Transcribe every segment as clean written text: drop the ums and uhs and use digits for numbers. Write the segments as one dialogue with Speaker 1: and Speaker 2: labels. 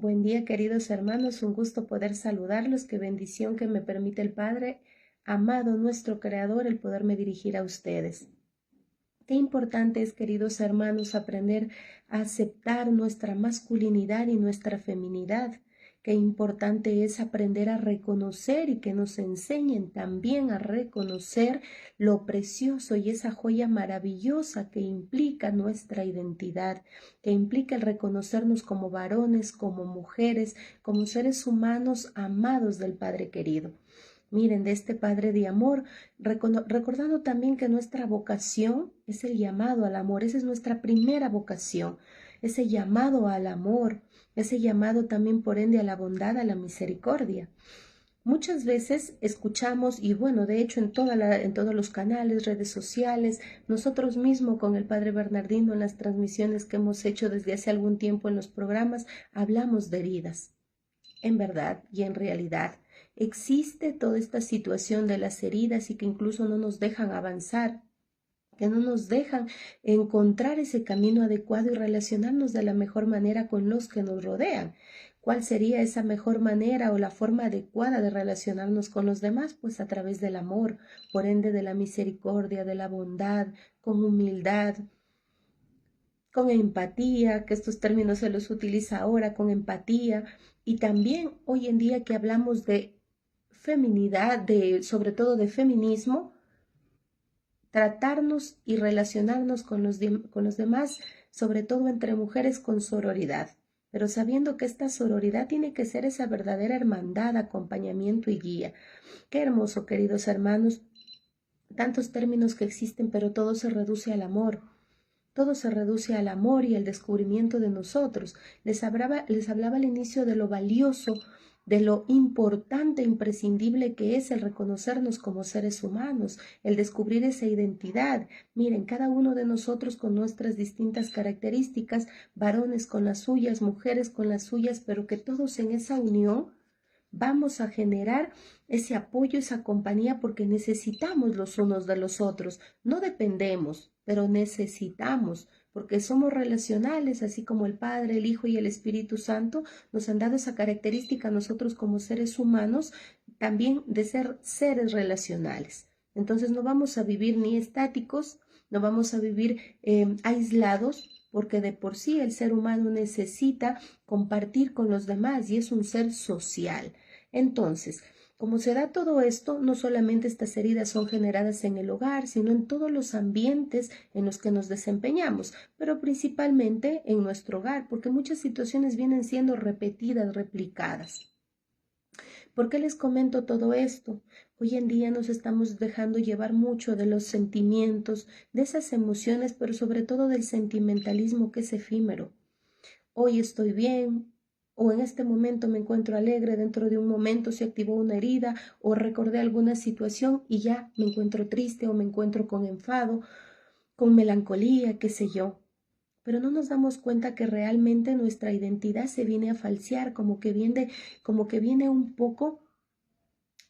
Speaker 1: Buen día, queridos hermanos, un gusto poder saludarlos, qué bendición que me permite el Padre, amado nuestro Creador, el poderme dirigir a ustedes. Qué importante es, queridos hermanos, aprender a aceptar nuestra masculinidad y nuestra feminidad. Qué importante es aprender a reconocer y que nos enseñen también a reconocer lo precioso y esa joya maravillosa que implica nuestra identidad, que implica el reconocernos como varones, como mujeres, como seres humanos amados del Padre querido. Miren, de este Padre de amor, recordando también que nuestra vocación es el llamado al amor, esa es nuestra primera vocación, ese llamado al amor, ese llamado también por ende a la bondad, a la misericordia. Muchas veces escuchamos, y bueno, de hecho en todos los canales, redes sociales, nosotros mismos con el Padre Bernardino en las transmisiones que hemos hecho desde hace algún tiempo en los programas, hablamos de heridas. En verdad y en realidad existe toda esta situación de las heridas y que incluso no nos dejan avanzar, que no nos dejan encontrar ese camino adecuado y relacionarnos de la mejor manera con los que nos rodean. ¿Cuál sería esa mejor manera o la forma adecuada de relacionarnos con los demás? Pues a través del amor, por ende de la misericordia, de la bondad, con humildad, con empatía, que estos términos se los utiliza ahora, con empatía, y también hoy en día que hablamos de feminidad, sobre todo de feminismo, tratarnos y relacionarnos con los demás, sobre todo entre mujeres, con sororidad, pero sabiendo que esta sororidad tiene que ser esa verdadera hermandad, acompañamiento y guía. Qué hermoso, queridos hermanos, tantos términos que existen, pero todo se reduce al amor. Todo se reduce al amor y al descubrimiento de nosotros. Les hablaba al inicio de lo valioso, de lo importante e imprescindible que es el reconocernos como seres humanos, el descubrir esa identidad. Miren, cada uno de nosotros con nuestras distintas características, varones con las suyas, mujeres con las suyas, pero que todos en esa unión vamos a generar ese apoyo, esa compañía, porque necesitamos los unos de los otros. No dependemos, pero necesitamos, porque somos relacionales, así como el Padre, el Hijo y el Espíritu Santo nos han dado esa característica a nosotros como seres humanos, también de ser seres relacionales. Entonces no vamos a vivir ni estáticos, no vamos a vivir aislados, porque de por sí el ser humano necesita compartir con los demás y es un ser social. Entonces, como se da todo esto, no solamente estas heridas son generadas en el hogar, sino en todos los ambientes en los que nos desempeñamos, pero principalmente en nuestro hogar, porque muchas situaciones vienen siendo repetidas, replicadas. ¿Por qué les comento todo esto? Hoy en día nos estamos dejando llevar mucho de los sentimientos, de esas emociones, pero sobre todo del sentimentalismo que es efímero. Hoy estoy bien, o en este momento me encuentro alegre, dentro de un momento se activó una herida o recordé alguna situación y ya me encuentro triste o me encuentro con enfado, con melancolía, qué sé yo. Pero no nos damos cuenta que realmente nuestra identidad se viene a falsear, como que viene un poco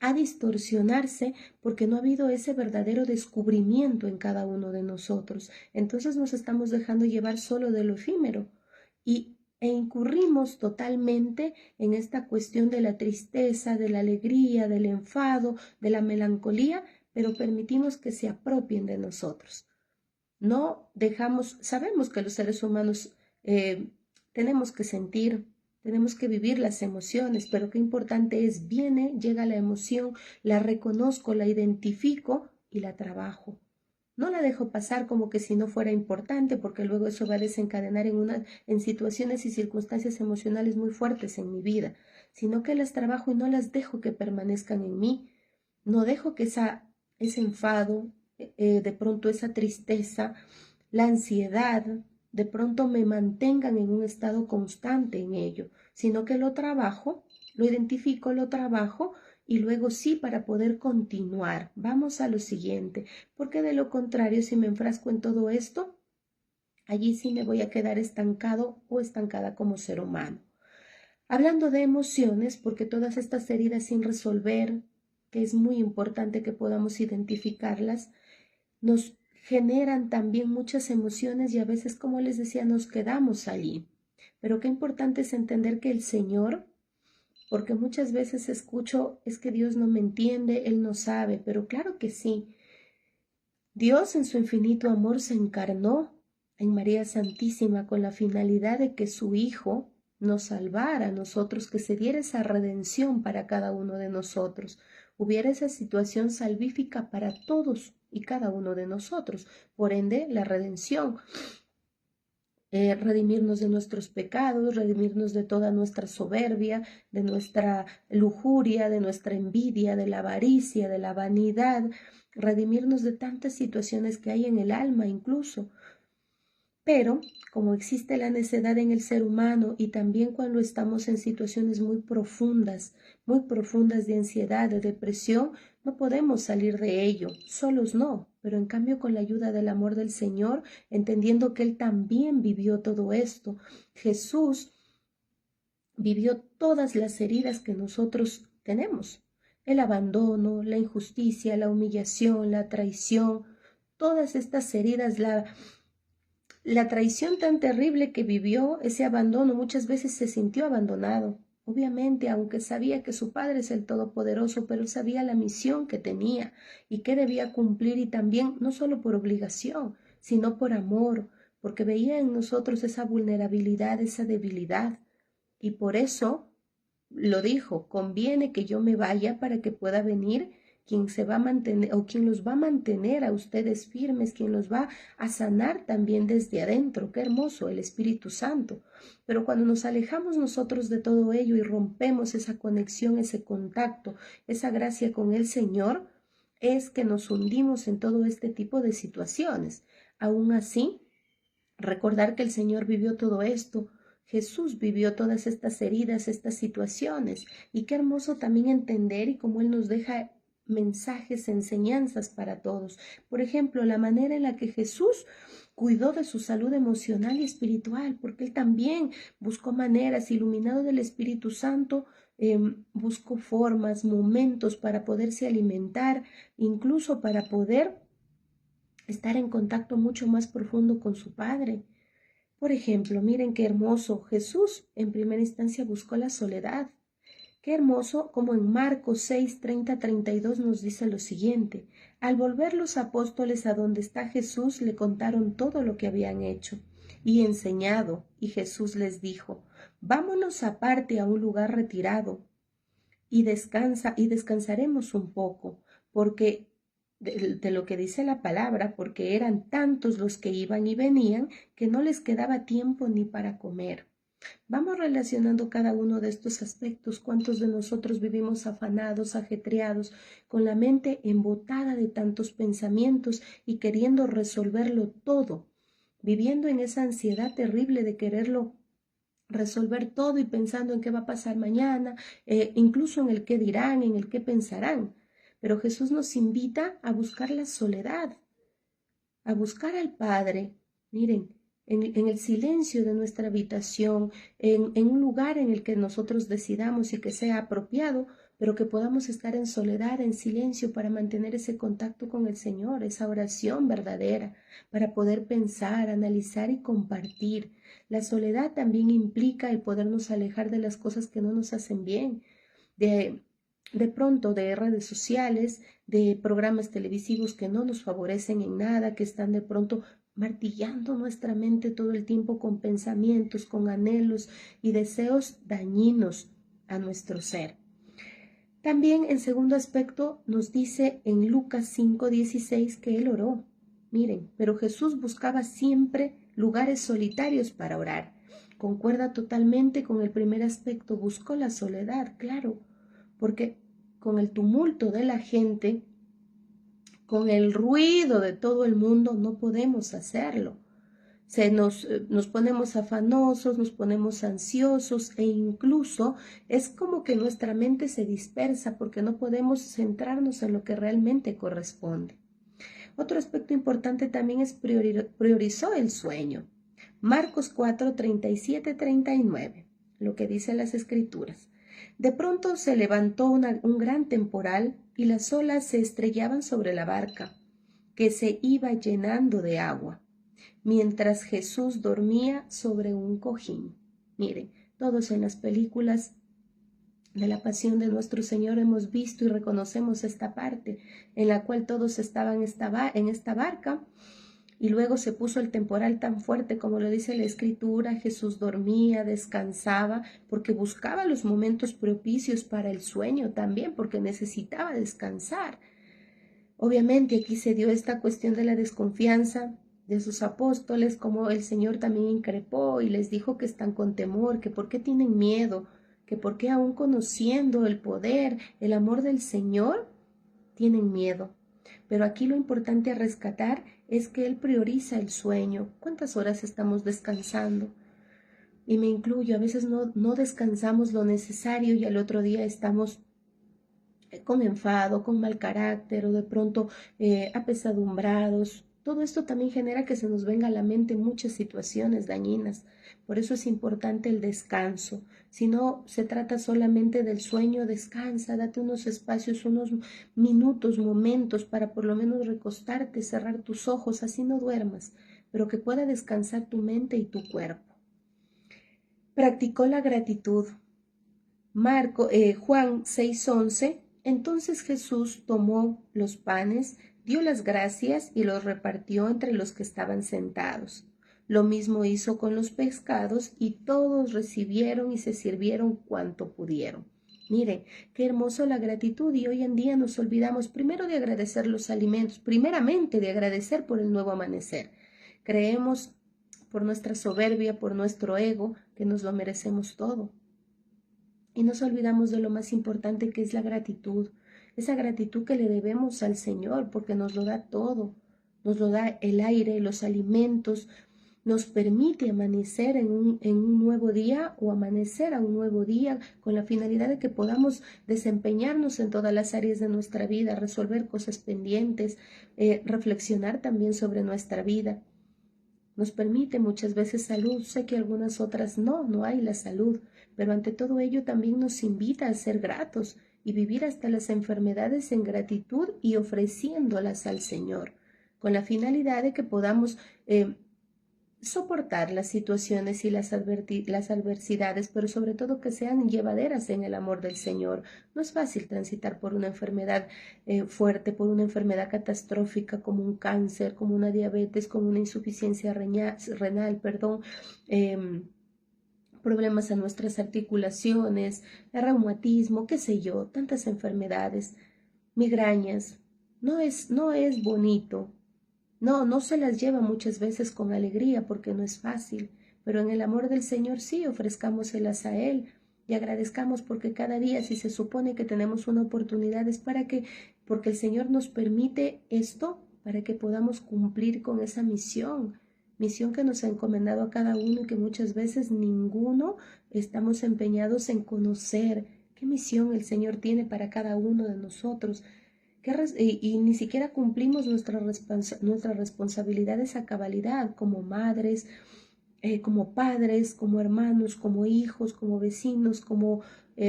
Speaker 1: a distorsionarse porque no ha habido ese verdadero descubrimiento en cada uno de nosotros. Entonces nos estamos dejando llevar solo de lo efímero e incurrimos totalmente en esta cuestión de la tristeza, de la alegría, del enfado, de la melancolía, pero permitimos que se apropien de nosotros. No dejamos, sabemos que los seres humanos tenemos que sentir, tenemos que vivir las emociones, pero qué importante es, viene, llega la emoción, la reconozco, la identifico y la trabajo. No la dejo pasar como que si no fuera importante, porque luego eso va a desencadenar en situaciones y circunstancias emocionales muy fuertes en mi vida, sino que las trabajo y no las dejo que permanezcan en mí. No dejo que ese enfado, de pronto esa tristeza, la ansiedad, de pronto me mantengan en un estado constante en ello, sino que lo trabajo, lo identifico, lo trabajo y luego sí para poder continuar. Vamos a lo siguiente, porque de lo contrario, si me enfrasco en todo esto, allí sí me voy a quedar estancado o estancada como ser humano. Hablando de emociones, porque todas estas heridas sin resolver, que es muy importante que podamos identificarlas, nos generan también muchas emociones y a veces, como les decía, nos quedamos allí. Pero qué importante es entender que el Señor, porque muchas veces escucho, es que Dios no me entiende, Él no sabe, pero claro que sí. Dios en su infinito amor se encarnó en María Santísima con la finalidad de que su Hijo nos salvara a nosotros, que se diera esa redención para cada uno de nosotros, hubiera esa situación salvífica para todos y cada uno de nosotros, por ende la redención. Redimirnos de nuestros pecados, redimirnos de toda nuestra soberbia, de nuestra lujuria, de nuestra envidia, de la avaricia, de la vanidad, redimirnos de tantas situaciones que hay en el alma incluso. Pero como existe la necedad en el ser humano y también cuando estamos en situaciones muy profundas de ansiedad, de depresión, no podemos salir de ello, solos no, pero en cambio con la ayuda del amor del Señor, entendiendo que Él también vivió todo esto. Jesús vivió todas las heridas que nosotros tenemos, el abandono, la injusticia, la humillación, la traición, todas estas heridas, la traición tan terrible que vivió, ese abandono, muchas veces se sintió abandonado. Obviamente, aunque sabía que su Padre es el Todopoderoso, pero él sabía la misión que tenía y que debía cumplir y también no solo por obligación, sino por amor, porque veía en nosotros esa vulnerabilidad, esa debilidad. Y por eso lo dijo, conviene que yo me vaya para que pueda venir quien se va a mantener o quien los va a mantener a ustedes firmes, quien los va a sanar también desde adentro. Qué hermoso, el Espíritu Santo. Pero cuando nos alejamos nosotros de todo ello y rompemos esa conexión, ese contacto, esa gracia con el Señor, es que nos hundimos en todo este tipo de situaciones. Aún así, recordar que el Señor vivió todo esto, Jesús vivió todas estas heridas, estas situaciones, y qué hermoso también entender y cómo Él nos deja mensajes, enseñanzas para todos. Por ejemplo, la manera en la que Jesús cuidó de su salud emocional y espiritual, porque Él también buscó maneras, iluminado del Espíritu Santo, buscó formas, momentos para poderse alimentar, incluso para poder estar en contacto mucho más profundo con su Padre. Por ejemplo, miren qué hermoso, Jesús en primera instancia buscó la soledad. Qué hermoso como en Marcos 6, 30, 32 nos dice lo siguiente. Al volver los apóstoles a donde está Jesús, le contaron todo lo que habían hecho y enseñado, y Jesús les dijo, vámonos aparte a un lugar retirado y descansaremos un poco, porque de lo que dice la palabra, porque eran tantos los que iban y venían que no les quedaba tiempo ni para comer. Vamos relacionando cada uno de estos aspectos. ¿Cuántos de nosotros vivimos afanados, ajetreados, con la mente embotada de tantos pensamientos y queriendo resolverlo todo, viviendo en esa ansiedad terrible de quererlo resolver todo y pensando en qué va a pasar mañana, incluso en el qué dirán, en el qué pensarán? Pero Jesús nos invita a buscar la soledad, a buscar al Padre, miren, en el silencio de nuestra habitación, en un lugar en el que nosotros decidamos y que sea apropiado, pero que podamos estar en soledad, en silencio, para mantener ese contacto con el Señor, esa oración verdadera, para poder pensar, analizar y compartir. La soledad también implica el podernos alejar de las cosas que no nos hacen bien, de pronto de redes sociales, de programas televisivos que no nos favorecen en nada, que están de pronto martillando nuestra mente todo el tiempo con pensamientos, con anhelos y deseos dañinos a nuestro ser. También en segundo aspecto nos dice en Lucas 5:16 que él oró. Miren, pero Jesús buscaba siempre lugares solitarios para orar. Concuerda totalmente con el primer aspecto, buscó la soledad, claro, porque con el tumulto de la gente, con el ruido de todo el mundo, no podemos hacerlo. Nos ponemos afanosos, nos ponemos ansiosos e incluso es como que nuestra mente se dispersa porque no podemos centrarnos en lo que realmente corresponde. Otro aspecto importante también es priorizó el sueño. Marcos 4, 37, 39, lo que dicen las escrituras. De pronto se levantó un gran temporal y las olas se estrellaban sobre la barca, que se iba llenando de agua, mientras Jesús dormía sobre un cojín. Miren, todos en las películas de la pasión de nuestro Señor hemos visto y reconocemos esta parte en la cual todos estaban en esta barca y luego se puso el temporal tan fuerte como lo dice la Escritura. Jesús dormía, descansaba, porque buscaba los momentos propicios para el sueño también, porque necesitaba descansar. Obviamente aquí se dio esta cuestión de la desconfianza de sus apóstoles, como el Señor también increpó y les dijo que están con temor, que por qué tienen miedo, que por qué aún conociendo el poder, el amor del Señor, tienen miedo. Pero aquí lo importante a rescatar es que Él prioriza el sueño. ¿Cuántas horas estamos descansando? Y me incluyo, a veces no descansamos lo necesario y al otro día estamos con enfado, con mal carácter o de pronto apesadumbrados. Todo esto también genera que se nos venga a la mente muchas situaciones dañinas. Por eso es importante el descanso. Si no se trata solamente del sueño, descansa, date unos espacios, unos minutos, momentos para por lo menos recostarte, cerrar tus ojos, así no duermas, pero que pueda descansar tu mente y tu cuerpo. Practicó la gratitud. Juan 6:11. Entonces Jesús tomó los panes, dio las gracias y los repartió entre los que estaban sentados. Lo mismo hizo con los pescados y todos recibieron y se sirvieron cuanto pudieron. Miren, qué hermoso la gratitud, y hoy en día nos olvidamos primero de agradecer los alimentos, primeramente de agradecer por el nuevo amanecer. Creemos por nuestra soberbia, por nuestro ego, que nos lo merecemos todo. Y nos olvidamos de lo más importante, que es la gratitud. Esa gratitud que le debemos al Señor porque nos lo da todo. Nos lo da el aire, los alimentos, nos permite amanecer en un nuevo día o amanecer a un nuevo día con la finalidad de que podamos desempeñarnos en todas las áreas de nuestra vida, resolver cosas pendientes, reflexionar también sobre nuestra vida. Nos permite muchas veces salud, sé que algunas otras no hay la salud, pero ante todo ello también nos invita a ser gratos y vivir hasta las enfermedades en gratitud y ofreciéndolas al Señor, con la finalidad de que podamos soportar las situaciones y las adversidades, pero sobre todo que sean llevaderas en el amor del Señor. No es fácil transitar por una enfermedad fuerte, por una enfermedad catastrófica como un cáncer, como una diabetes, como una insuficiencia renal, problemas a nuestras articulaciones, reumatismo, qué sé yo, tantas enfermedades, migrañas. No es bonito. No se las lleva muchas veces con alegría porque no es fácil, pero en el amor del Señor sí ofrezcámoselas a Él y agradezcamos porque cada día, si se supone que tenemos una oportunidad, es porque el Señor nos permite esto para que podamos cumplir con esa misión que nos ha encomendado a cada uno y que muchas veces ninguno estamos empeñados en conocer qué misión el Señor tiene para cada uno de nosotros. Y ni siquiera cumplimos nuestras responsabilidades a cabalidad como madres, como padres, como hermanos, como hijos, como vecinos, como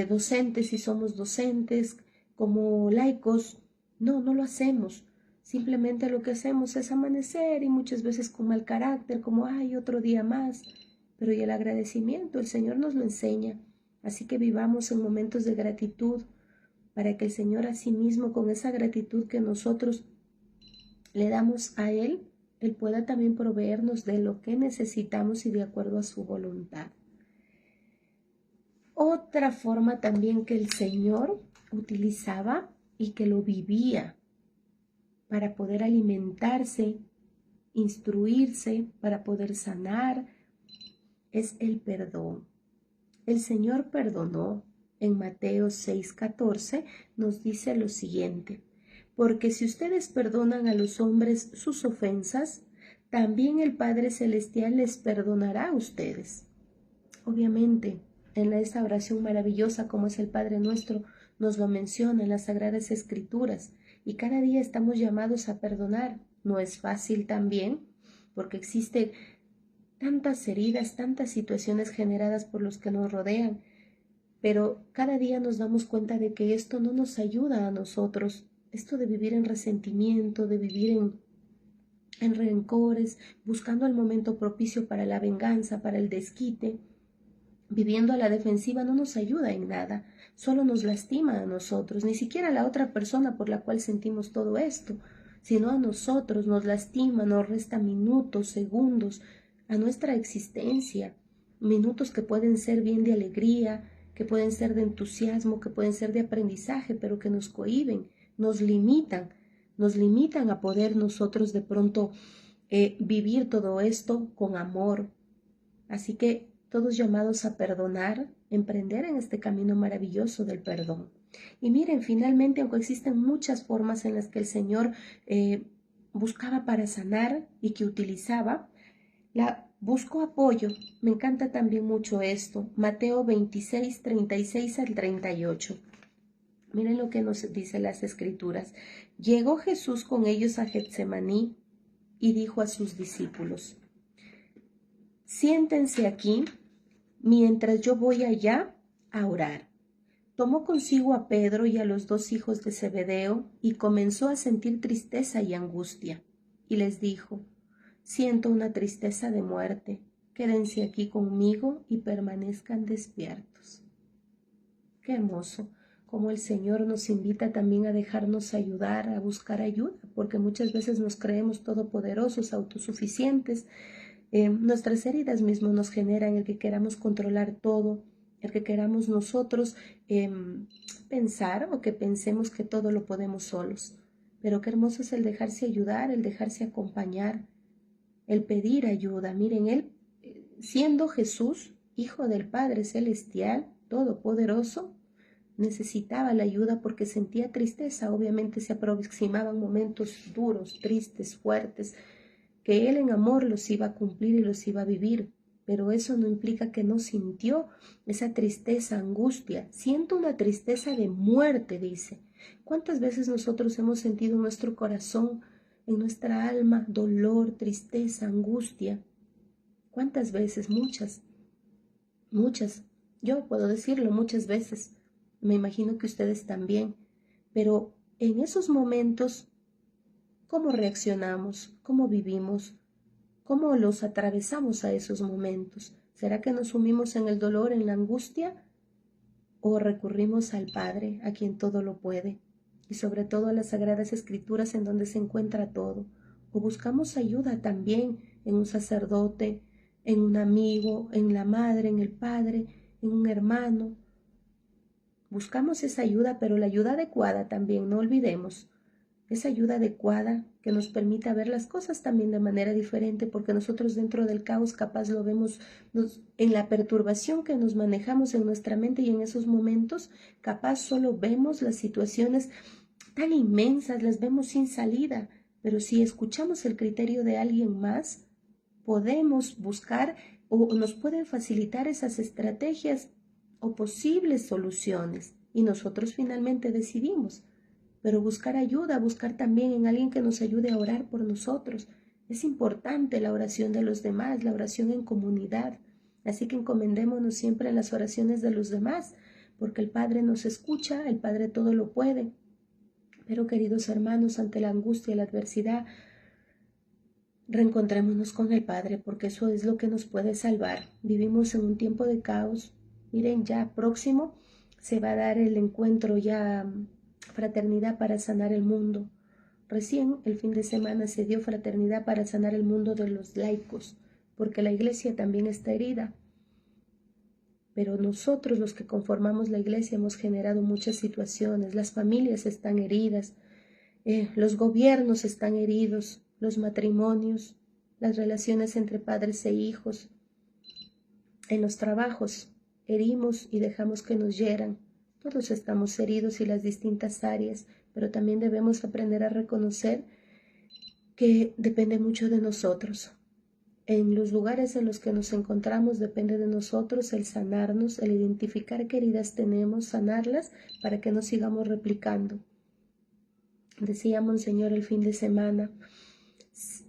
Speaker 1: docentes si somos docentes, como laicos. No lo hacemos. Simplemente lo que hacemos es amanecer y muchas veces con mal carácter, como, ay, otro día más. Pero y el agradecimiento, el Señor nos lo enseña. Así que vivamos en momentos de gratitud, para que el Señor asimismo, con esa gratitud que nosotros le damos a Él, Él pueda también proveernos de lo que necesitamos y de acuerdo a su voluntad. Otra forma también que el Señor utilizaba y que lo vivía para poder alimentarse, instruirse, para poder sanar, es el perdón. El Señor perdonó. En Mateo 6:14 nos dice lo siguiente: porque si ustedes perdonan a los hombres sus ofensas, también el Padre Celestial les perdonará a ustedes. Obviamente, en esta oración maravillosa como es el Padre Nuestro, nos lo menciona en las Sagradas Escrituras, y cada día estamos llamados a perdonar. No es fácil también, porque existe tantas heridas, tantas situaciones generadas por los que nos rodean, pero cada día nos damos cuenta de que esto no nos ayuda a nosotros, esto de vivir en resentimiento, de vivir en rencores, buscando el momento propicio para la venganza, para el desquite. viviendo a la defensiva no nos ayuda en nada, solo nos lastima a nosotros, ni siquiera a la otra persona por la cual sentimos todo esto, sino a nosotros nos lastima, nos resta minutos, segundos a nuestra existencia, minutos que pueden ser bien de alegría, que pueden ser de entusiasmo, que pueden ser de aprendizaje, pero que nos cohíben, nos limitan a poder nosotros de pronto vivir todo esto con amor. Así que todos llamados a perdonar, emprender en este camino maravilloso del perdón. Y miren, finalmente, aunque existen muchas formas en las que el Señor buscaba para sanar y que utilizaba, buscó apoyo. Me encanta también mucho esto. Mateo 26, 36 al 38. Miren lo que nos dice las Escrituras. Llegó Jesús con ellos a Getsemaní y dijo a sus discípulos: siéntense aquí mientras yo voy allá a orar. Tomó consigo a Pedro y a los 2 hijos de Zebedeo y comenzó a sentir tristeza y angustia. Y les dijo: siento una tristeza de muerte, quédense aquí conmigo y permanezcan despiertos. Qué hermoso, como el Señor nos invita también a dejarnos ayudar, a buscar ayuda, porque muchas veces nos creemos todopoderosos, autosuficientes. Nuestras heridas mismas nos generan el que queramos controlar todo, el que queramos nosotros pensar o que pensemos que todo lo podemos solos. Pero qué hermoso es el dejarse ayudar, el dejarse acompañar, el pedir ayuda. Miren, él, siendo Jesús, Hijo del Padre Celestial, Todopoderoso, necesitaba la ayuda porque sentía tristeza. Obviamente se aproximaban momentos duros, tristes, fuertes, que Él en amor los iba a cumplir y los iba a vivir, pero eso no implica que no sintió esa tristeza, angustia. Siento una tristeza de muerte, dice. ¿Cuántas veces nosotros hemos sentido en nuestro corazón, en nuestra alma, dolor, tristeza, angustia? ¿Cuántas veces? Muchas, muchas. Yo puedo decirlo muchas veces. Me imagino que ustedes también. Pero en esos momentos, ¿cómo reaccionamos? ¿Cómo vivimos? ¿Cómo los atravesamos a esos momentos? ¿Será que nos sumimos en el dolor, en la angustia? ¿O recurrimos al Padre, a quien todo lo puede? Y sobre todo a las Sagradas Escrituras en donde se encuentra todo. ¿O buscamos ayuda también en un sacerdote, en un amigo, en la madre, en el padre, en un hermano? Buscamos esa ayuda, pero la ayuda adecuada también, no olvidemos. Esa ayuda adecuada que nos permita ver las cosas también de manera diferente, porque nosotros dentro del caos capaz lo vemos en la perturbación que nos manejamos en nuestra mente, y en esos momentos capaz solo vemos las situaciones tan inmensas, las vemos sin salida, pero si escuchamos el criterio de alguien más, podemos buscar o nos pueden facilitar esas estrategias o posibles soluciones, y nosotros finalmente decidimos. Pero buscar ayuda, buscar también en alguien que nos ayude a orar por nosotros. Es importante la oración de los demás, la oración en comunidad. Así que encomendémonos siempre en las oraciones de los demás, porque el Padre nos escucha, el Padre todo lo puede. Pero queridos hermanos, ante la angustia y la adversidad, reencontrémonos con el Padre, porque eso es lo que nos puede salvar. Vivimos en un tiempo de caos. Miren, ya próximo se va a dar el encuentro ya Fraternidad para Sanar el Mundo. Recién el fin de semana se dio Fraternidad para Sanar el Mundo de los laicos, porque la Iglesia también está herida. Pero nosotros, los que conformamos la Iglesia, hemos generado muchas situaciones. Las familias están heridas, los gobiernos están heridos, los matrimonios, las relaciones entre padres e hijos. En los trabajos herimos y dejamos que nos hieran. Todos estamos heridos y las distintas áreas, pero también debemos aprender a reconocer que depende mucho de nosotros. En los lugares en los que nos encontramos depende de nosotros el sanarnos, el identificar qué heridas tenemos, sanarlas para que no sigamos replicando. Decía Monseñor el fin de semana,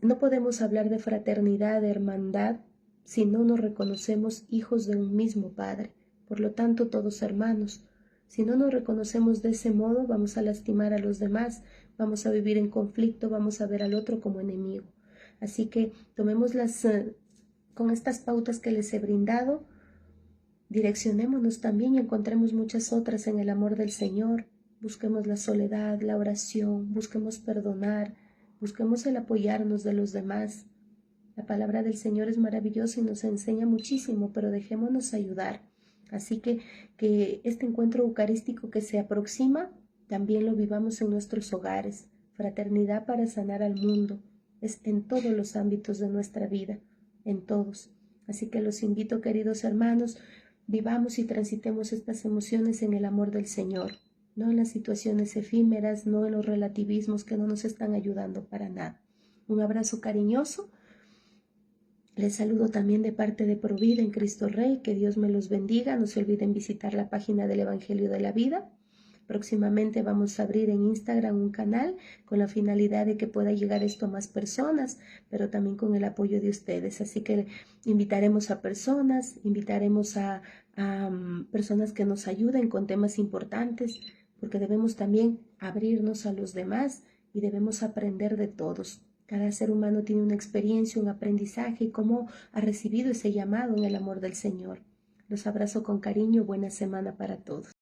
Speaker 1: no podemos hablar de fraternidad, de hermandad, si no nos reconocemos hijos de un mismo Padre, por lo tanto todos hermanos. Si no nos reconocemos de ese modo, vamos a lastimar a los demás, vamos a vivir en conflicto, vamos a ver al otro como enemigo. Así que tomemos con estas pautas que les he brindado, Direccionémonos también y encontremos muchas otras en el amor del Señor. Busquemos la soledad, la oración, busquemos perdonar, busquemos el apoyarnos de los demás. La palabra del Señor es maravillosa y nos enseña muchísimo, pero dejémonos ayudar. Así que este encuentro eucarístico que se aproxima, también lo vivamos en nuestros hogares. Fraternidad para sanar al mundo. Es en todos los ámbitos de nuestra vida, en todos. Así que los invito, queridos hermanos, vivamos y transitemos estas emociones en el amor del Señor, no en las situaciones efímeras, no en los relativismos que no nos están ayudando para nada. Un abrazo cariñoso. Les saludo también de parte de Provida en Cristo Rey. Que Dios me los bendiga. No se olviden visitar la página del Evangelio de la Vida. Próximamente vamos a abrir en Instagram un canal con la finalidad de que pueda llegar esto a más personas, pero también con el apoyo de ustedes. Así que invitaremos a personas, invitaremos a personas que nos ayuden con temas importantes, porque debemos también abrirnos a los demás y debemos aprender de todos. Cada ser humano tiene una experiencia, un aprendizaje y cómo ha recibido ese llamado en el amor del Señor. Los abrazo con cariño. Buena semana para todos.